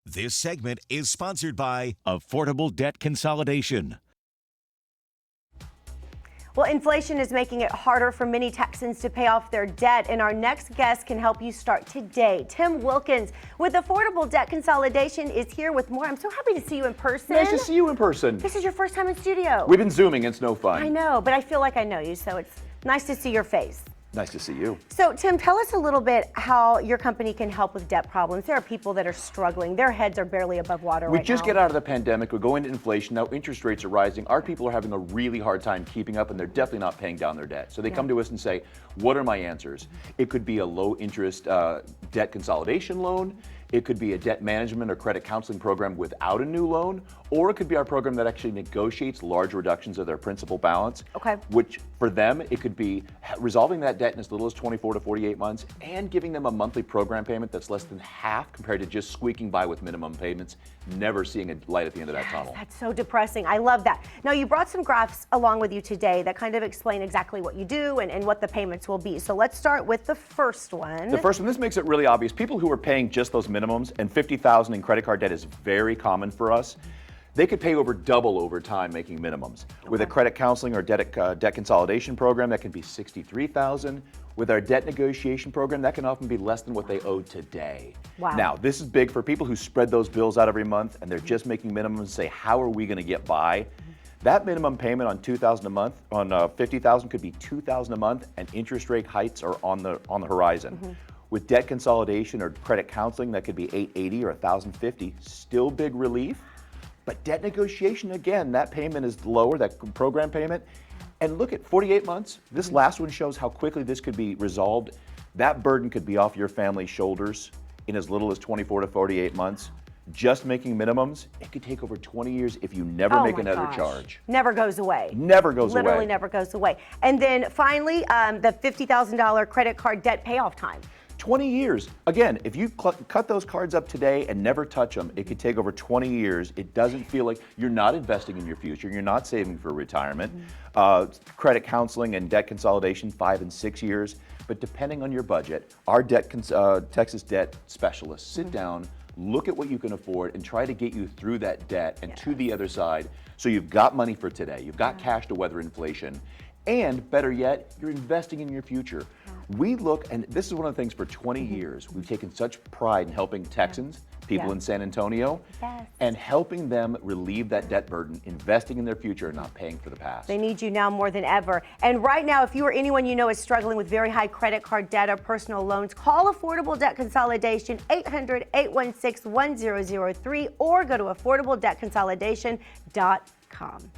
This segment is sponsored by Affordable Debt Consolidation. Well, inflation is making it harder for many Texans to pay off their debt, and our next guest can help you start today. Tim Wilkins with Affordable Debt Consolidation is here with more. I'm so happy to see you in person. Nice to see you in person. This is your first time in studio. We've been Zooming. It's no fun. I know, but I feel like I know you, so it's nice to see your face. Nice to see you. So, Tim, tell us a little bit how your company can help with debt problems. There are people that are struggling. Their heads are barely above water right now. We just get out of the pandemic. We're going into inflation. Now interest rates are rising. Our people are having a really hard time keeping up, and they're definitely not paying down their debt. So they come to us and say, what are my answers? It could be a low interest debt consolidation loan. It could be a debt management or credit counseling program without a new loan, or it could be our program that actually negotiates large reductions of their principal balance. Okay. Which for them, it could be resolving that debt in as little as 24 to 48 months and giving them a monthly program payment that's less than half compared to just squeaking by with minimum payments, never seeing a light at the end of that tunnel. That's so depressing. I love that. Now, you brought some graphs along with you today that kind of explain exactly what you do and what the payments will be. So let's start with the first one. The first one, this makes it really obvious. People who are paying just those minimums, and $50,000 in credit card debt is very common for us. They could pay over double over time making minimums. With a credit counseling or debt consolidation program, that can be $63,000. With our debt negotiation program, that can often be less than what they owe today. Wow. Now, this is big for people who spread those bills out every month and they're just making minimums and say, how are we going to get by? That minimum payment on $2,000 a month, on $50,000 could be $2,000 a month, and interest rate hikes are on the horizon. With debt consolidation or credit counseling, that could be $880 or $1,050, still big relief. But debt negotiation, again, that payment is lower, that program payment. And look at 48 months. This last one shows how quickly this could be resolved. That burden could be off your family's shoulders in as little as 24 to 48 months. Just making minimums, it could take over 20 years if you never make another charge. Never goes away. Never goes away. Literally never goes away. And then finally, the $50,000 credit card debt payoff time. 20 years. Again, if you cut those cards up today and never touch them, it could take over 20 years. It doesn't feel like you're not investing in your future. You're not saving for retirement. Credit counseling and debt consolidation, 5 and 6 years. But depending on your budget, our Texas debt specialists sit down, look at what you can afford, and try to get you through that debt and to the other side. So you've got money for today. You've got cash to weather inflation. And better yet, you're investing in your future. We look, and this is one of the things for 20 years, we've taken such pride in helping Texans, people in San Antonio, and helping them relieve that debt burden, investing in their future and not paying for the past. They need you now more than ever. And right now, if you or anyone you know is struggling with very high credit card debt or personal loans, call Affordable Debt Consolidation, 800-816-1003, or go to affordabledebtconsolidation.com.